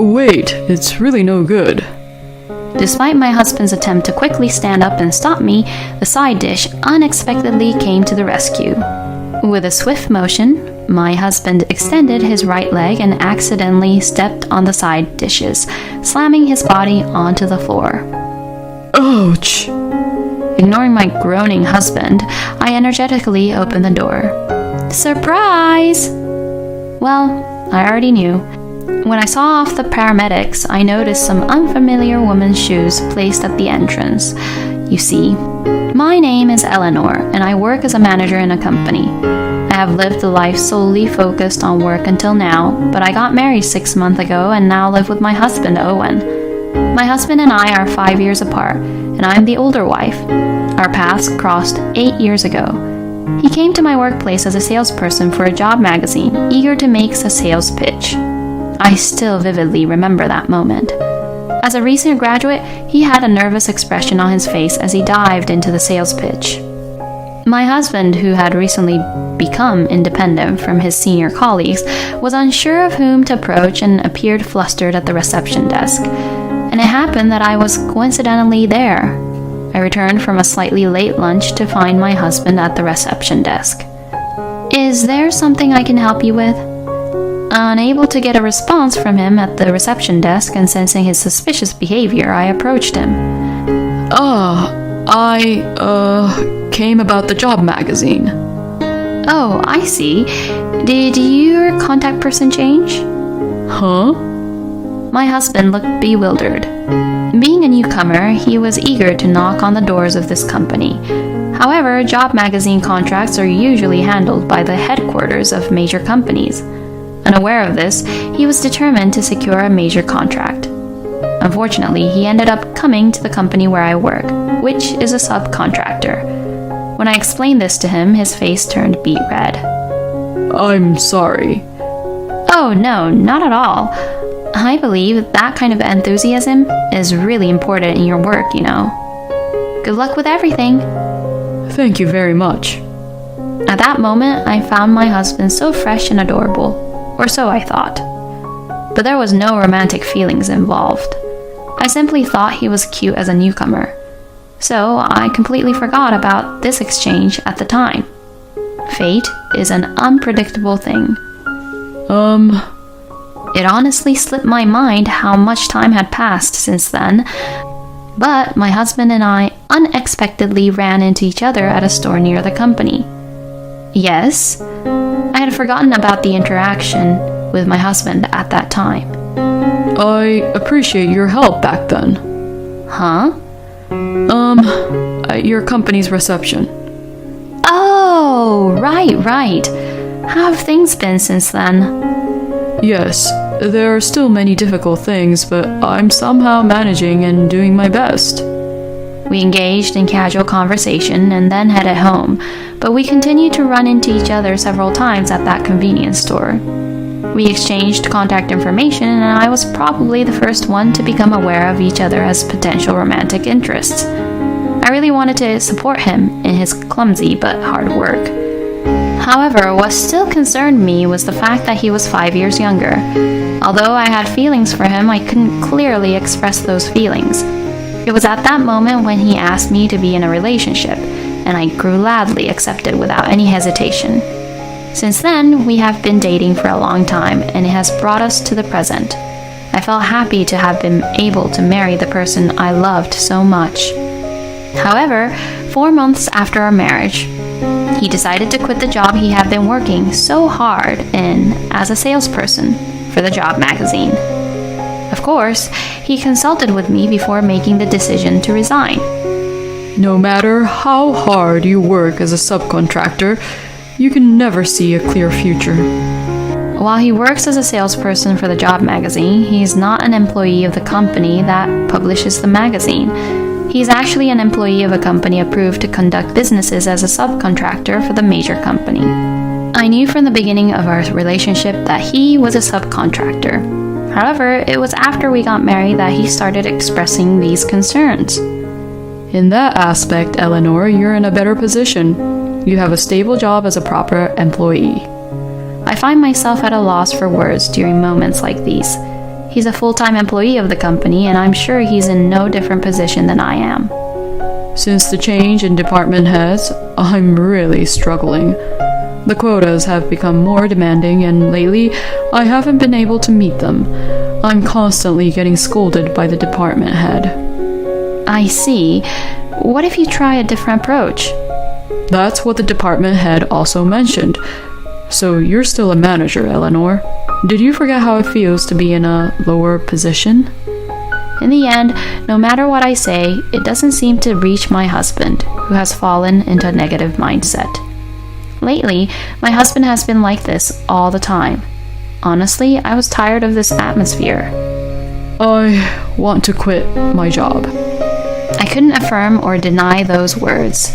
Wait, it's really no good. Despite my husband's attempt to quickly stand up and stop me, the side dish unexpectedly came to the rescue. With a swift motion, my husband extended his right leg and accidentally stepped on the side dishes, slamming his body onto the floor. Ouch! Ignoring my groaning husband, I energetically opened the door. Surprise! Well, I already knew. When I saw off the paramedics, I noticed some unfamiliar woman's shoes placed at the entrance. You see, my name is Eleanor, and I work as a manager in a company. I have lived a life solely focused on work until now, but I got married 6 months ago and now live with my husband, Owen. My husband and I are 5 years apart, and I'm the older wife. Our paths crossed 8 years ago. He came to my workplace as a salesperson for a job magazine, eager to make a sales pitch. I still vividly remember that moment. As a recent graduate, he had a nervous expression on his face as he dived into the sales pitch. My husband, who had recently become independent from his senior colleagues, was unsure of whom to approach and appeared flustered at the reception desk. And it happened that I was coincidentally there. I returned from a slightly late lunch to find my husband at the reception desk. "Is there something I can help you with?" Unable to get a response from him at the reception desk and sensing his suspicious behavior, I approached him. I came about the job magazine. Oh, I see. Did your contact person change? Huh? My husband looked bewildered. Being a newcomer, he was eager to knock on the doors of this company. However, job magazine contracts are usually handled by the headquarters of major companies. Unaware of this, he was determined to secure a major contract. Unfortunately, he ended up coming to the company where I work, which is a subcontractor. When I explained this to him, his face turned beet red. I'm sorry. Oh, no, not at all. I believe that kind of enthusiasm is really important in your work, you know. Good luck with everything. Thank you very much. At that moment, I found my husband so fresh and adorable, or so I thought. But there was no romantic feelings involved. I simply thought he was cute as a newcomer. So I completely forgot about this exchange at the time. Fate is an unpredictable thing. It honestly slipped my mind how much time had passed since then, but my husband and I unexpectedly ran into each other at a store near the company. Yes, I had forgotten about the interaction with my husband at that time. I appreciate your help back then. Huh? At your company's reception. Oh, right. How have things been since then? Yes, there are still many difficult things, but I'm somehow managing and doing my best. We engaged in casual conversation and then headed home, but we continued to run into each other several times at that convenience store. We exchanged contact information, and I was probably the first one to become aware of each other as potential romantic interests. I really wanted to support him in his clumsy but hard work. However, what still concerned me was the fact that he was 5 years younger. Although I had feelings for him, I couldn't clearly express those feelings. It was at that moment when he asked me to be in a relationship, and I gladly accepted without any hesitation. Since then, we have been dating for a long time, and it has brought us to the present. I felt happy to have been able to marry the person I loved so much. However, 4 months after our marriage, he decided to quit the job he had been working so hard in as a salesperson for the job magazine. Of course, he consulted with me before making the decision to resign. No matter how hard you work as a subcontractor, you can never see a clear future. While he works as a salesperson for the job magazine, he is not an employee of the company that publishes the magazine. He is actually an employee of a company approved to conduct businesses as a subcontractor for the major company. I knew from the beginning of our relationship that he was a subcontractor. However, it was after we got married that he started expressing these concerns. In that aspect, Eleanor, you're in a better position. You have a stable job as a proper employee. I find myself at a loss for words during moments like these. He's a full-time employee of the company, and I'm sure he's in no different position than I am. Since the change in department heads, I'm really struggling. The quotas have become more demanding, and lately, I haven't been able to meet them. I'm constantly getting scolded by the department head. I see. What if you try a different approach? That's what the department head also mentioned. So you're still a manager, Eleanor. Did you forget how it feels to be in a lower position? In the end, no matter what I say, it doesn't seem to reach my husband, who has fallen into a negative mindset. Lately, my husband has been like this all the time. Honestly, I was tired of this atmosphere. I want to quit my job. I couldn't affirm or deny those words.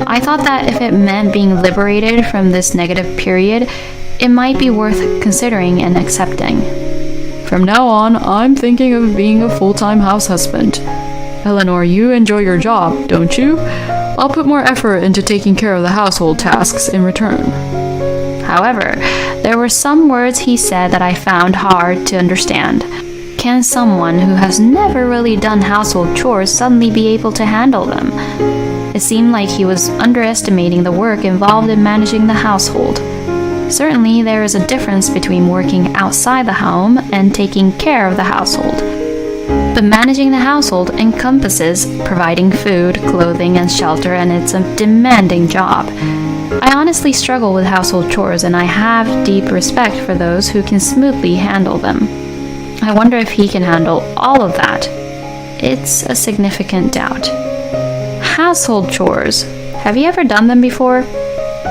I thought that if it meant being liberated from this negative period, it might be worth considering and accepting. From now on, I'm thinking of being a full-time house husband. Eleanor, you enjoy your job, don't you? I'll put more effort into taking care of the household tasks in return. However, there were some words he said that I found hard to understand. Can someone who has never really done household chores suddenly be able to handle them? It seemed like he was underestimating the work involved in managing the household. Certainly, there is a difference between working outside the home and taking care of the household. But managing the household encompasses providing food, clothing, and shelter, and it's a demanding job. I honestly struggle with household chores, and I have deep respect for those who can smoothly handle them. I wonder if he can handle all of that. It's a significant doubt. Household chores. Have you ever done them before?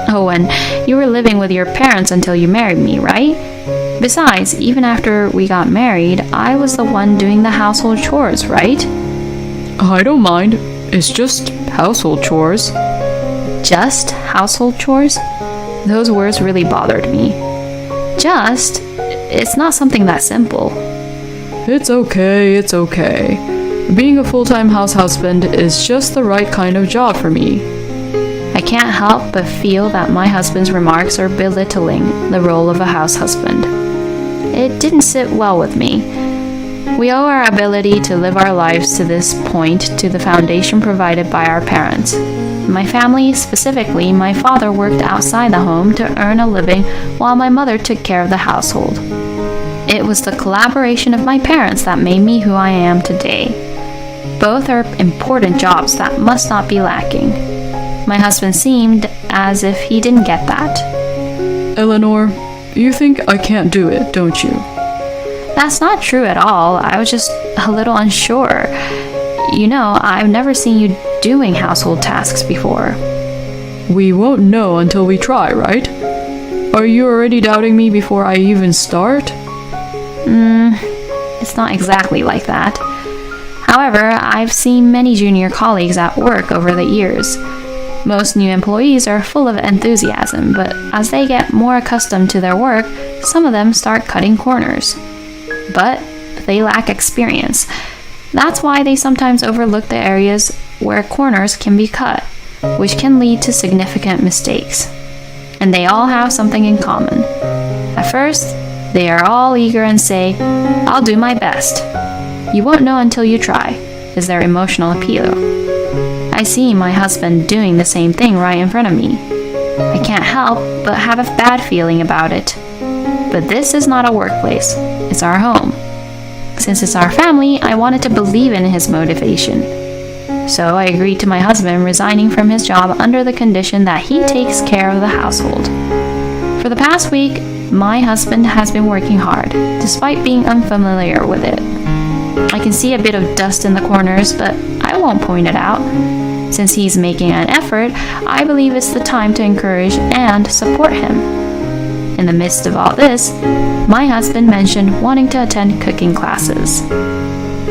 Oh, and you were living with your parents until you married me, right? Besides, even after we got married, I was the one doing the household chores, right? I don't mind. It's just household chores. Just household chores? Those words really bothered me. Just? It's not something that simple. It's okay, it's okay. Being a full-time house husband is just the right kind of job for me. I can't help but feel that my husband's remarks are belittling the role of a house husband. It didn't sit well with me. We owe our ability to live our lives to this point to the foundation provided by our parents. My family, specifically, my father worked outside the home to earn a living while my mother took care of the household. It was the collaboration of my parents that made me who I am today. Both are important jobs that must not be lacking. My husband seemed as if he didn't get that. Eleanor, you think I can't do it, don't you? That's not true at all. I was just a little unsure. You know, I've never seen you doing household tasks before. We won't know until we try, right? Are you already doubting me before I even start? It's not exactly like that. However, I've seen many junior colleagues at work over the years. Most new employees are full of enthusiasm, but as they get more accustomed to their work, some of them start cutting corners. But they lack experience. That's why they sometimes overlook the areas where corners can be cut, which can lead to significant mistakes. And they all have something in common. At first, they are all eager and say, "I'll do my best." You won't know until you try, is their emotional appeal. I see my husband doing the same thing right in front of me. I can't help but have a bad feeling about it. But this is not a workplace, it's our home. Since it's our family, I wanted to believe in his motivation. So I agreed to my husband resigning from his job under the condition that he takes care of the household. For the past week, my husband has been working hard, despite being unfamiliar with it. I can see a bit of dust in the corners, but I won't point it out. Since he's making an effort, I believe it's the time to encourage and support him. In the midst of all this, my husband mentioned wanting to attend cooking classes.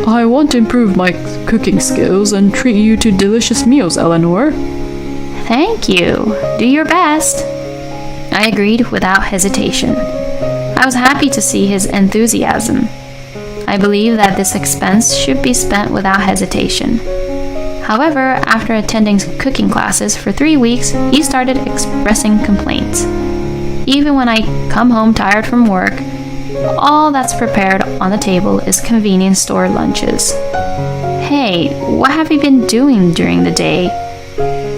I want to improve my cooking skills and treat you to delicious meals, Eleanor. Thank you. Do your best. I agreed without hesitation. I was happy to see his enthusiasm. I believe that this expense should be spent without hesitation. However, after attending cooking classes for 3 weeks, he started expressing complaints. Even when I come home tired from work, All that's prepared on the table is convenience store lunches. Hey, what have you been doing during the day?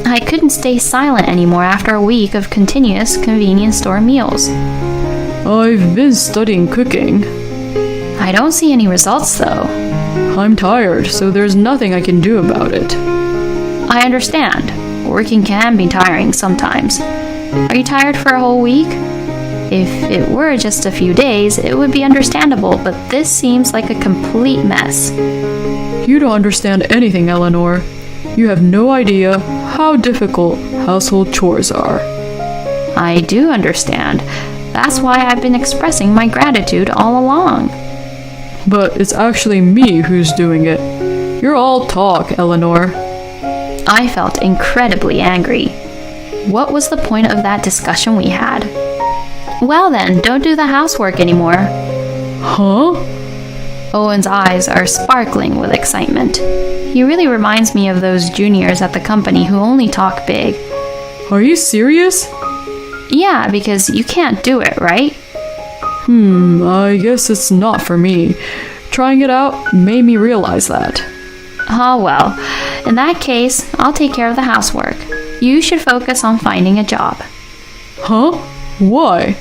I couldn't stay silent anymore after a week of continuous convenience store meals. I've been studying cooking. I don't see any results though. I'm tired, so there's nothing I can do about it. I understand. Working can be tiring sometimes. Are you tired for a whole week? If it were just a few days, it would be understandable, but this seems like a complete mess. You don't understand anything, Eleanor. You have no idea how difficult household chores are. I do understand. That's why I've been expressing my gratitude all along. But it's actually me who's doing it. You're all talk, Eleanor. I felt incredibly angry. What was the point of that discussion we had? Well then, don't do the housework anymore. Huh? Owen's eyes are sparkling with excitement. He really reminds me of those juniors at the company who only talk big. Are you serious? Yeah, because you can't do it, right? I guess it's not for me. Trying it out made me realize that. Oh well, in that case, I'll take care of the housework. You should focus on finding a job. Huh? Why?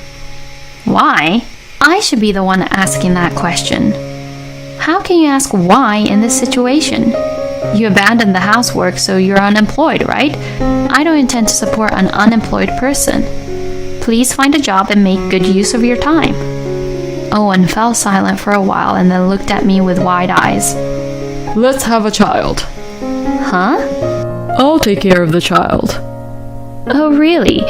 Why? I should be the one asking that question. How can you ask why in this situation? You abandoned the housework, so you're unemployed, right? I don't intend to support an unemployed person. Please find a job and make good use of your time. Owen fell silent for a while and then looked at me with wide eyes. Let's have a child. Huh? I'll take care of the child. Oh, really?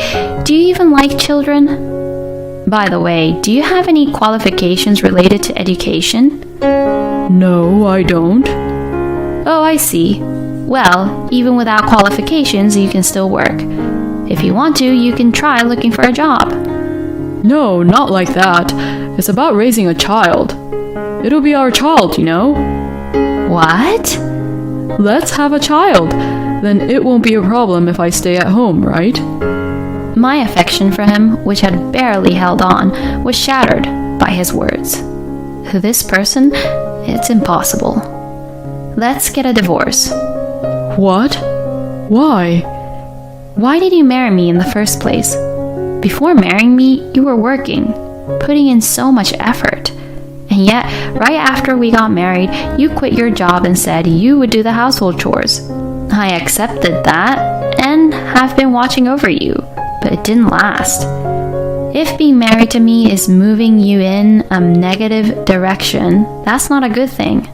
Do you even like children? By the way, do you have any qualifications related to education? No, I don't. Oh, I see. Well, even without qualifications, you can still work. If you want to, you can try looking for a job. No, not like that. It's about raising a child. It'll be our child, you know? What? Let's have a child. Then it won't be a problem if I stay at home, right? My affection for him, which had barely held on, was shattered by his words. To this person, it's impossible. Let's get a divorce. What? Why? Why did you marry me in the first place? Before marrying me, you were working, putting in so much effort. And yet, right after we got married, you quit your job and said you would do the household chores. I accepted that and have been watching over you, but it didn't last. If being married to me is moving you in a negative direction, that's not a good thing.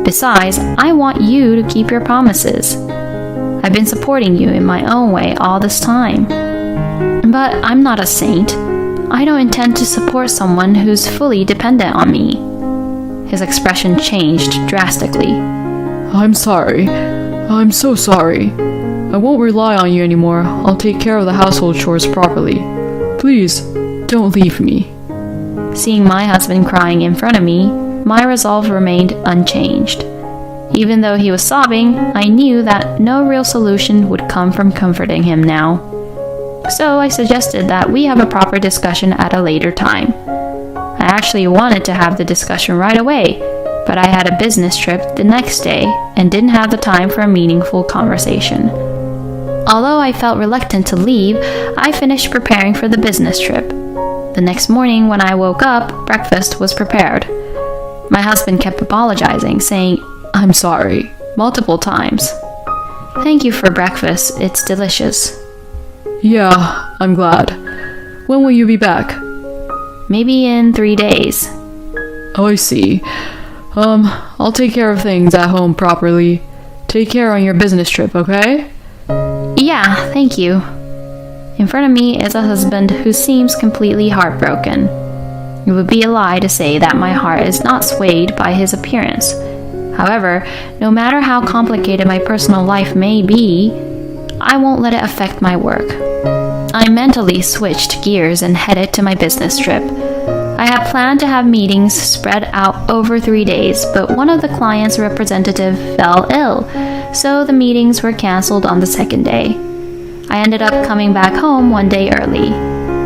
Besides, I want you to keep your promises. I've been supporting you in my own way all this time. But I'm not a saint. I don't intend to support someone who's fully dependent on me. His expression changed drastically. I'm sorry. I'm so sorry. I won't rely on you anymore. I'll take care of the household chores properly. Please, don't leave me. Seeing my husband crying in front of me, my resolve remained unchanged. Even though he was sobbing, I knew that no real solution would come from comforting him now. So I suggested that we have a proper discussion at a later time. I actually wanted to have the discussion right away, but I had a business trip the next day and didn't have the time for a meaningful conversation. Although I felt reluctant to leave, I finished preparing for the business trip. The next morning when I woke up, breakfast was prepared. My husband kept apologizing, saying, I'm sorry, multiple times. "Thank you for breakfast, it's delicious." Yeah, I'm glad. When will you be back? Maybe in 3 days. Oh, I see. I'll take care of things at home properly. Take care on your business trip, okay? Yeah, thank you. In front of me is a husband who seems completely heartbroken. It would be a lie to say that my heart is not swayed by his appearance. However, no matter how complicated my personal life may be, I won't let it affect my work. I mentally switched gears and headed to my business trip. I had planned to have meetings spread out over 3 days, but one of the client's representatives fell ill, so the meetings were canceled on the second day. I ended up coming back home one day early.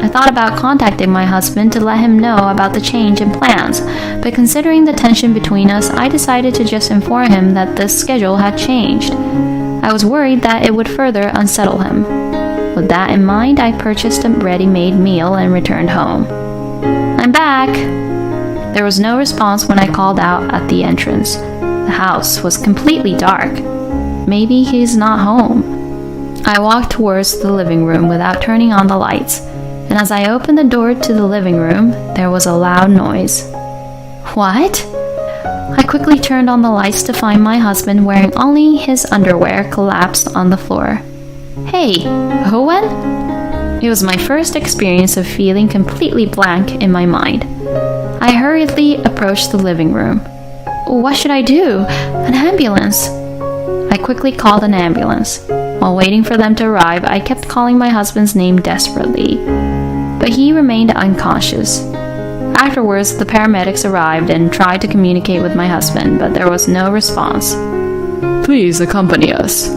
I thought about contacting my husband to let him know about the change in plans, but considering the tension between us, I decided to just inform him that the schedule had changed. I was worried that it would further unsettle him. With that in mind, I purchased a ready-made meal and returned home. I'm back! There was no response when I called out at the entrance. The house was completely dark. Maybe he's not home. I walked towards the living room without turning on the lights, and as I opened the door to the living room, there was a loud noise. What? I quickly turned on the lights to find my husband wearing only his underwear collapsed on the floor. Hey, Owen? It was my first experience of feeling completely blank in my mind. I hurriedly approached the living room. What should I do? An ambulance! I quickly called an ambulance. While waiting for them to arrive, I kept calling my husband's name desperately, but he remained unconscious. Afterwards, the paramedics arrived and tried to communicate with my husband, but there was no response. Please accompany us.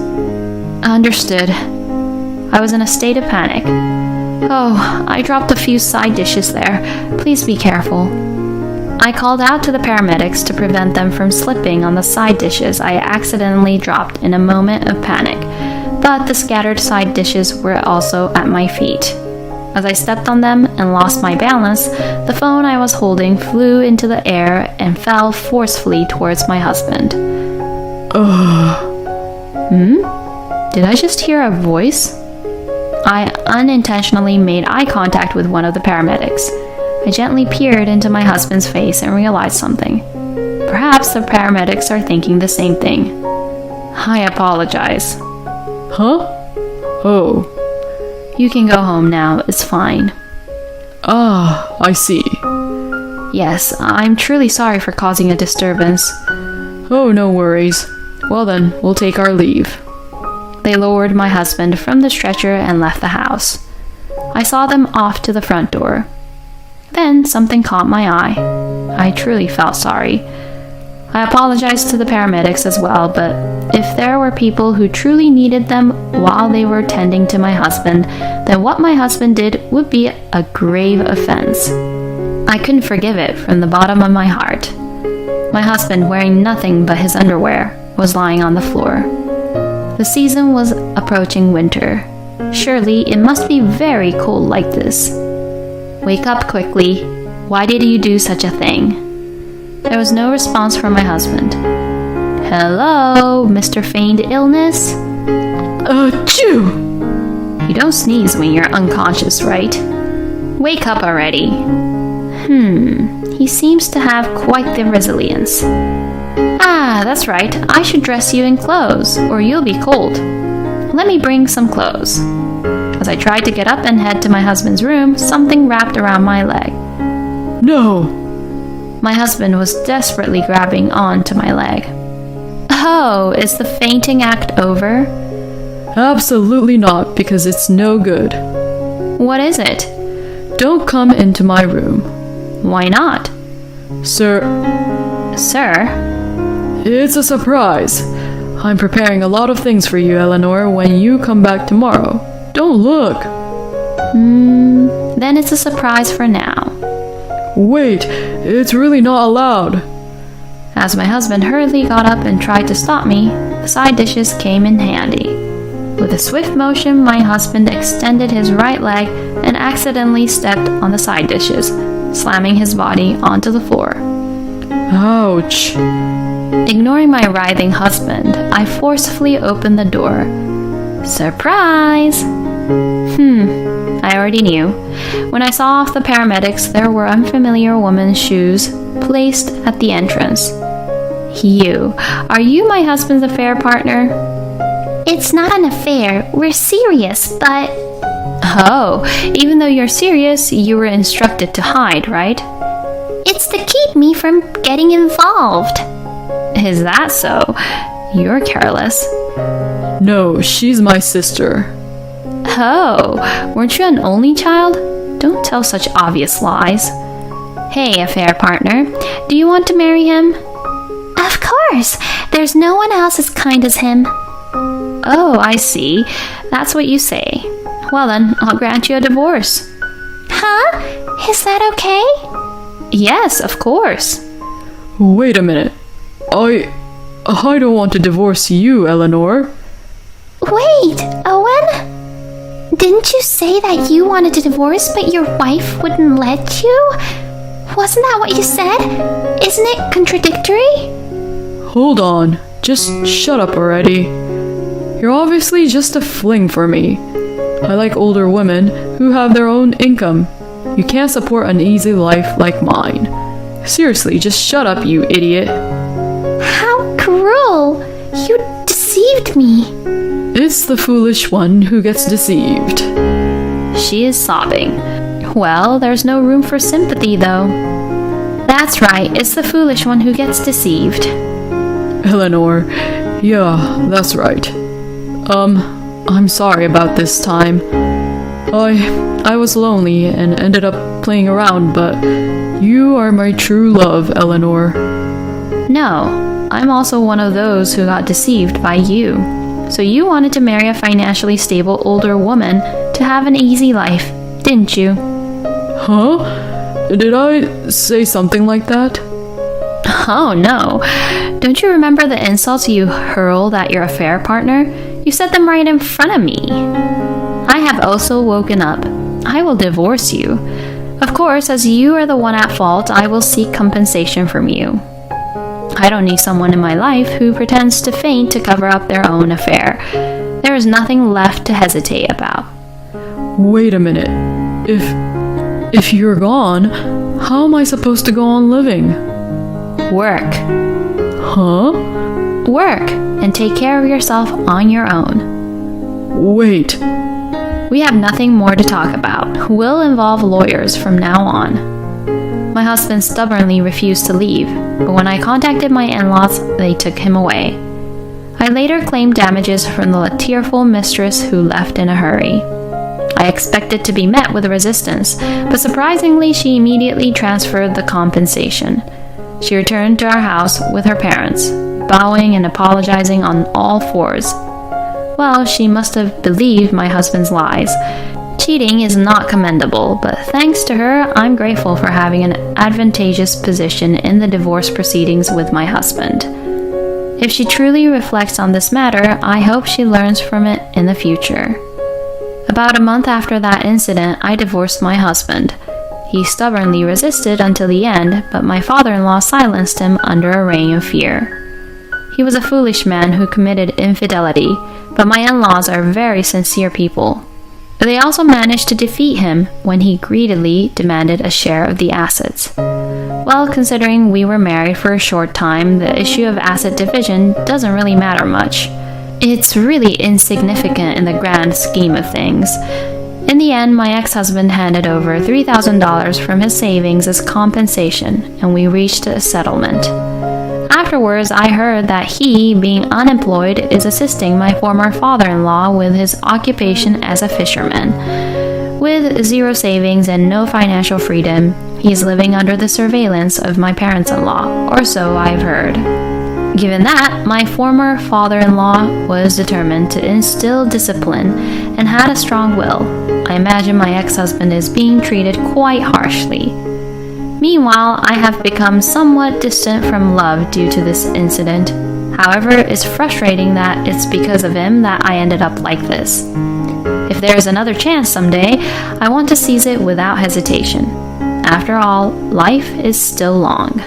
Understood. I was in a state of panic. Oh, I dropped a few side dishes there. Please be careful. I called out to the paramedics to prevent them from slipping on the side dishes I accidentally dropped in a moment of panic, but the scattered side dishes were also at my feet. As I stepped on them and lost my balance, the phone I was holding flew into the air and fell forcefully towards my husband. Did I just hear a voice? I unintentionally made eye contact with one of the paramedics. I gently peered into my husband's face and realized something. Perhaps the paramedics are thinking the same thing. I apologize. Huh? Oh. You can go home now, it's fine. Ah, I see. Yes, I'm truly sorry for causing a disturbance. Oh, no worries. Well then, we'll take our leave. They lowered my husband from the stretcher and left the house. I saw them off to the front door. Then something caught my eye. I truly felt sorry. I apologized to the paramedics as well, but if there were people who truly needed them while they were tending to my husband, then what my husband did would be a grave offense. I couldn't forgive it from the bottom of my heart. My husband, wearing nothing but his underwear, was lying on the floor. The season was approaching winter. Surely it must be very cold like this. Wake up quickly. Why did you do such a thing? There was no response from my husband. Hello, Mr. Feigned Illness? Achoo! You don't sneeze when you're unconscious, right? Wake up already. He seems to have quite the resilience. Ah, that's right. I should dress you in clothes, or you'll be cold. Let me bring some clothes. As I tried to get up and head to my husband's room, something wrapped around my leg. No! My husband was desperately grabbing on to my leg. Oh, is the fainting act over? Absolutely not, because it's no good. What is it? Don't come into my room. Why not? Sir, it's a surprise. I'm preparing a lot of things for you, Eleanor, when you come back tomorrow. Don't look. Then it's a surprise for now. Wait, it's really not allowed. As my husband hurriedly got up and tried to stop me, the side dishes came in handy. With a swift motion, my husband extended his right leg and accidentally stepped on the side dishes, slamming his body onto the floor. Ouch. Ignoring my writhing husband, I forcefully opened the door. Surprise! I already knew. When I saw off the paramedics, there were unfamiliar woman's shoes placed at the entrance. Are you my husband's affair partner? It's not an affair. We're serious, but... Oh, even though you're serious, you were instructed to hide, right? It's to keep me from getting involved. Is that so? You're careless. No, she's my sister. Oh, weren't you an only child? Don't tell such obvious lies. Hey, affair partner, do you want to marry him? Of course. There's no one else as kind as him. Oh, I see. That's what you say. Well then, I'll grant you a divorce. Huh? Is that okay? Yes, of course. Wait a minute. I don't want to divorce you, Eleanor. Wait, Owen? Didn't you say that you wanted to divorce but your wife wouldn't let you? Wasn't that what you said? Isn't it contradictory? Hold on. Just shut up already. You're obviously just a fling for me. I like older women who have their own income. You can't support an easy life like mine. Seriously, just shut up, you idiot. How cruel! You deceived me. It's the foolish one who gets deceived. She is sobbing. Well, there's no room for sympathy, though. That's right, it's the foolish one who gets deceived. Eleanor, yeah, that's right. I'm sorry about this time. I was lonely and ended up playing around, but you are my true love, Eleanor. No, I'm also one of those who got deceived by you. So you wanted to marry a financially stable older woman to have an easy life, didn't you? Huh? Did I say something like that? Oh no. Don't you remember the insults you hurled at your affair partner? You said them right in front of me. I have also woken up. I will divorce you. Of course, as you are the one at fault, I will seek compensation from you. I don't need someone in my life who pretends to faint to cover up their own affair. There is nothing left to hesitate about. Wait a minute. If you're gone, how am I supposed to go on living? Work. Huh? Work and take care of yourself on your own. Wait. We have nothing more to talk about. We'll involve lawyers from now on. My husband stubbornly refused to leave, but when I contacted my in-laws, they took him away. I later claimed damages from the tearful mistress who left in a hurry. I expected to be met with resistance, but surprisingly, she immediately transferred the compensation. She returned to our house with her parents, bowing and apologizing on all fours. Well, she must have believed my husband's lies. Cheating is not commendable, but thanks to her, I'm grateful for having an advantageous position in the divorce proceedings with my husband. If she truly reflects on this matter, I hope she learns from it in the future. About a month after that incident, I divorced my husband. He stubbornly resisted until the end, but my father-in-law silenced him under a reign of fear. He was a foolish man who committed infidelity, but my in-laws are very sincere people. They also managed to defeat him when he greedily demanded a share of the assets. Well, considering we were married for a short time, the issue of asset division doesn't really matter much. It's really insignificant in the grand scheme of things. In the end, my ex-husband handed over $3,000 from his savings as compensation, and we reached a settlement. Afterwards, I heard that he, being unemployed, is assisting my former father-in-law with his occupation as a fisherman. With zero savings and no financial freedom, he is living under the surveillance of my parents-in-law, or so I've heard. Given that, my former father-in-law was determined to instill discipline and had a strong will. I imagine my ex-husband is being treated quite harshly. Meanwhile, I have become somewhat distant from love due to this incident. However, it's frustrating that it's because of him that I ended up like this. If there is another chance someday, I want to seize it without hesitation. After all, life is still long.